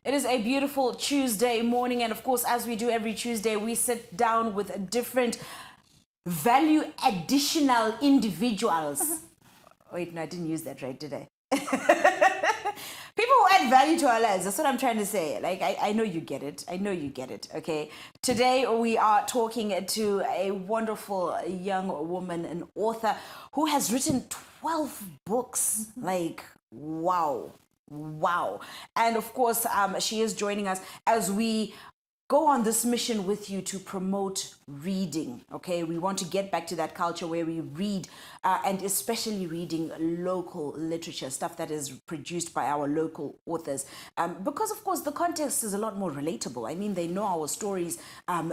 It is a beautiful Tuesday morning, and of course, as we do every Tuesday, we sit down with different value additional individuals. Wait, no, I didn't use that right, did I? People who add value to our lives. That's what I'm trying to say. Like, I know you get it. I know you get it, okay? Today, we are talking to a wonderful young woman, an author, who has written 12 books. Like, wow. Wow. And of course, she is joining us as we go on this mission with you to promote reading. Okay, we want to get back to that culture where we read, and especially reading local literature, stuff that is produced by our local authors, because of course the context is a lot more relatable. I mean, they know our stories,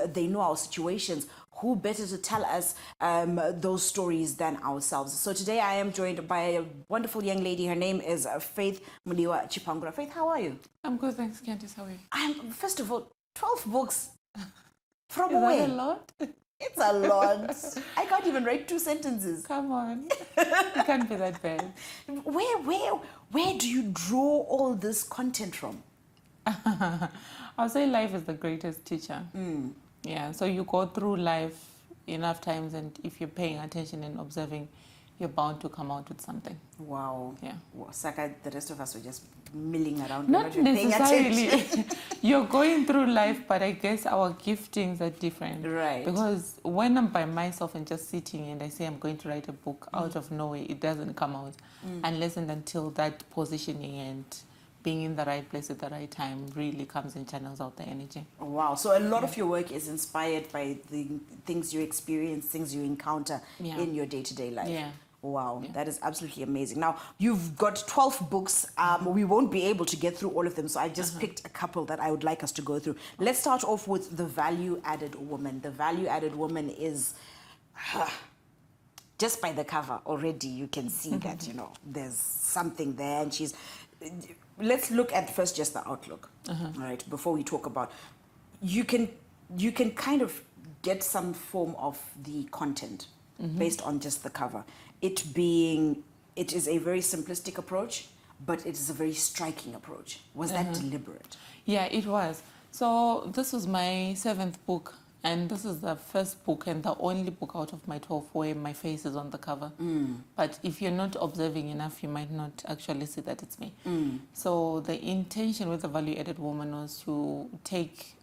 they know our situations. Who better to tell us those stories than ourselves? So today I am joined by a wonderful young lady. Her name is Faith Chipangura. Faith, how are you? I'm good, thanks, Candice. How are you? First of all, 12 books from Is where? that a lot? It's a lot. I can't even write 2 sentences. Come on. It can't be that bad. Where do you draw all this content from? I'll say life is the greatest teacher. Yeah, so you go through life enough times, and if you're paying attention and observing, you're bound to come out with something. Wow. Yeah. Well, Saka, the rest of us were just milling around. Not paying necessarily. attention. You're going through life, but I guess our giftings are different. Right. Because when I'm by myself and just sitting and I say I'm going to write a book, out of nowhere, it doesn't come out. Unless and until that positioning and being in the right place at the right time really comes and channels out the energy. Wow. So a lot of your work is inspired by the things you experience, things you encounter in your day-to-day life. Yeah. Wow, that is absolutely amazing. Now, you've got 12 books. We won't be able to get through all of them, so I just picked a couple that I would like us to go through. Let's start off with The Value-Added Woman. The Value-Added Woman is... just by the cover already, you can see that, you know, there's something there, and she's... Let's look at first just the outlook, all right, before we talk about... You can kind of get some form of the content based on just the cover. It is a very simplistic approach, but it is a very striking approach. Was that deliberate? Yeah, it was. So this was my 7th book, and this is the first book and the only book out of my 12 where my face is on the cover. But if you're not observing enough, you might not actually see that it's me. So the intention with The Value-Added Woman was to take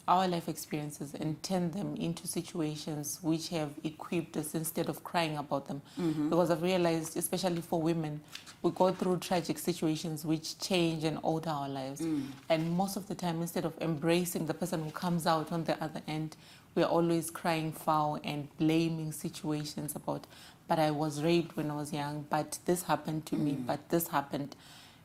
our life experiences and turn them into situations which have equipped us instead of crying about them. Because I've realized, especially for women, we go through tragic situations which change and alter our lives. And most of the time, instead of embracing the person who comes out on the other end, we're always crying foul and blaming situations about, but I was raped when I was young, but this happened to me, but this happened.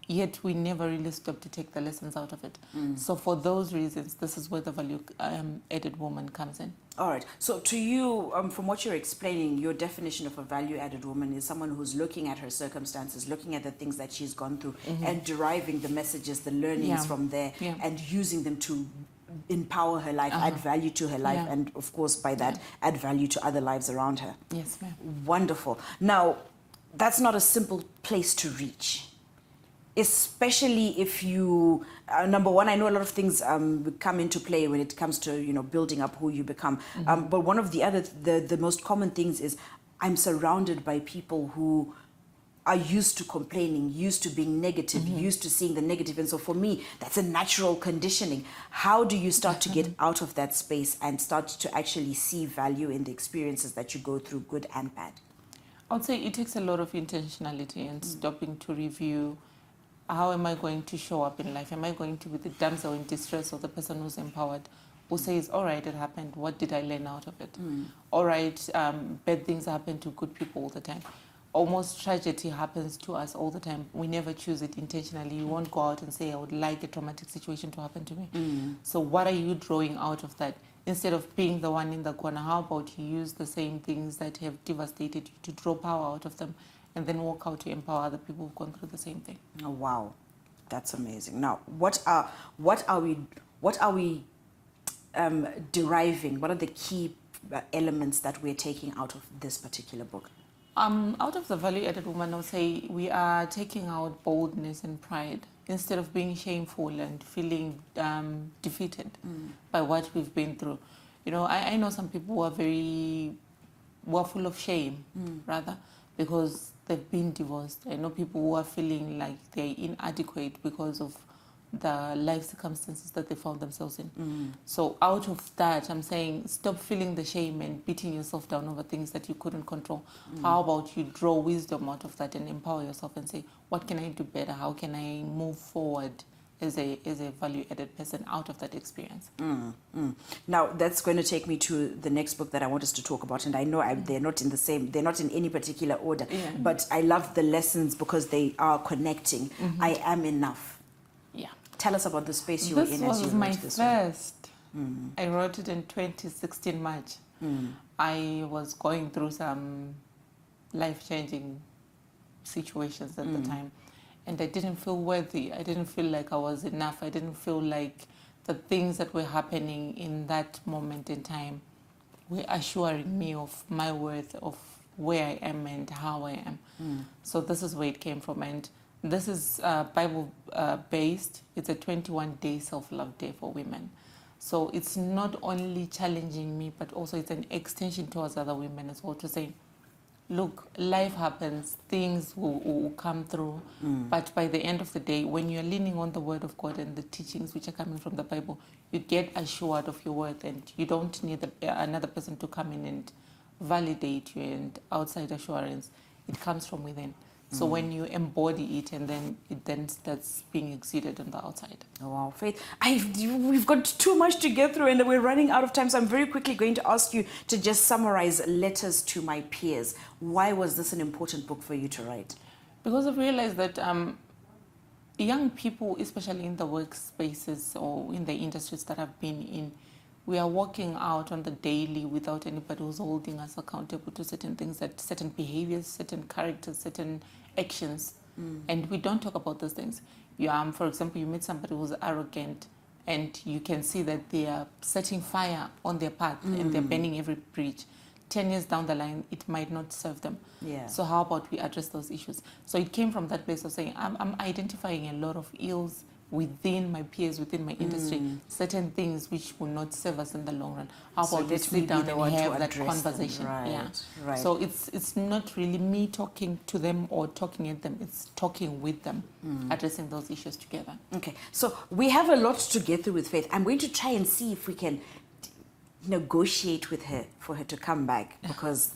Yet we never really stop to take the lessons out of it. So for those reasons, this is where The Value-Added Woman comes in. All right. So to you, from what you're explaining, your definition of a value-added woman is someone who's looking at her circumstances, looking at the things that she's gone through, and deriving the messages, the learnings from there, and using them to empower her life, add value to her life, and of course, by that, add value to other lives around her. Yes, ma'am. Wonderful. Now, that's not a simple place to reach. Especially if you, number one, I know a lot of things come into play when it comes to, you know, building up who you become. But one of the most common things is I'm surrounded by people who are used to complaining, used to being negative, used to seeing the negative. And so for me, that's a natural conditioning. How do you start to get out of that space and start to actually see value in the experiences that you go through, good and bad? I would say it takes a lot of intentionality and stopping to review. How am I going to show up in life? Am I going to be the damsel in distress or the person who's empowered, who says, all right, it happened. What did I learn out of it? All right, bad things happen to good people all the time. Almost tragedy happens to us all the time. We never choose it intentionally. You won't go out and say, I would like a traumatic situation to happen to me. So what are you drawing out of that? Instead of being the one in the corner, how about you use the same things that have devastated you to draw power out of them, and then walk out to empower other people who've gone through the same thing. Oh, wow, that's amazing. Now, what are we deriving? What are the key elements that we're taking out of this particular book? Out of the value-added woman, I'll say we are taking out boldness and pride instead of being shameful and feeling defeated by what we've been through. You know, I know some people who are full of shame, rather, because they've been divorced. I know people who are feeling like they're inadequate because of the life circumstances that they found themselves in. So out of that, I'm saying stop feeling the shame and beating yourself down over things that you couldn't control. How about you draw wisdom out of that and empower yourself and say, what can I do better? How can I move forward as a value-added person out of that experience? Now that's going to take me to the next book that I want us to talk about, and I know they're not in any particular order, but I love the lessons because they are connecting. I am enough. Yeah. Tell us about the space you were in as you This was wrote my this one. first. I wrote it in 2016 March. I was going through some life-changing situations at the time, and I didn't feel worthy. I didn't feel like I was enough. I didn't feel like the things that were happening in that moment in time were assuring me of my worth, of where I am and how I am. So this is where it came from, and this is Bible based. It's a 21-day self-love day for women. So it's not only challenging me, but also it's an extension towards other women as well, to say, look, life happens, things will come through, but by the end of the day, when you're leaning on the word of God and the teachings which are coming from the Bible, you get assured of your worth, and you don't need another person to come in and validate you, and outside assurance, it comes from within. So when you embody it, and then it then starts being exuded on the outside. Oh, wow, Faith. We've got too much to get through and we're running out of time. So I'm very quickly going to ask you to just summarize Letters to My Peers. Why was this an important book for you to write? Because I've realized that young people, especially in the workspaces or in the industries that I've been in, we are walking out on the daily without anybody who's holding us accountable to certain things, that certain behaviors, certain characters, certain actions, and we don't talk about those things. For example, you meet somebody who's arrogant, and you can see that they are setting fire on their path and they're burning every bridge. 10 years down the line, it might not serve them. Yeah. So how about we address those issues? So it came from that place of saying, I'm identifying a lot of ills within my peers, within my industry, certain things which will not serve us in the long run. How So about we let me sit be down the and one to have that address them. conversation? Right, Yeah. right. So it's not really me talking to them or talking at them. It's talking with them, addressing those issues together. Okay, so we have a lot to get through with Faith. I'm going to try and see if we can negotiate with her for her to come back, because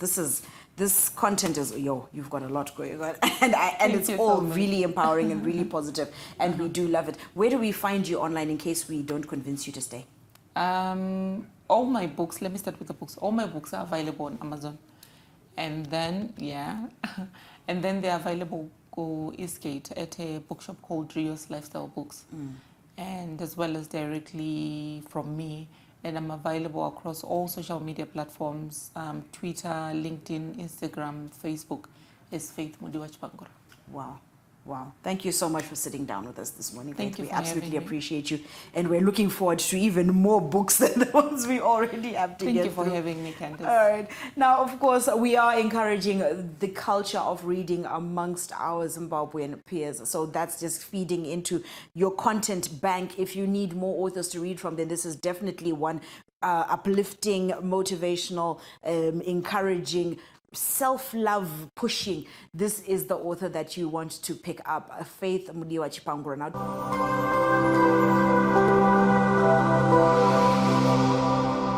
this content is, you've got a lot going on, and it's all really empowering and really positive, and we do love it. Where do we find you online in case we don't convince you to stay? All my books, let me start with the books. All my books are available on Amazon, and then and then they're available go Eastgate at a bookshop called Rio's Lifestyle Books, and as well as directly from me. And I'm available across all social media platforms, Twitter, LinkedIn, Instagram, Facebook, as Faith Chipangura. Wow. Wow. Thank you so much for sitting down with us this morning. Thank you We for absolutely having me. appreciate you. And we're looking forward to even more books than the ones we already have to Thank get you for through. having me, Candice. All right. Now, of course, we are encouraging the culture of reading amongst our Zimbabwean peers. So that's just feeding into your content bank. If you need more authors to read from, then this is definitely one uplifting, motivational, encouraging, self-love pushing. This is the author that you want to pick up, Faith Chipangura. Now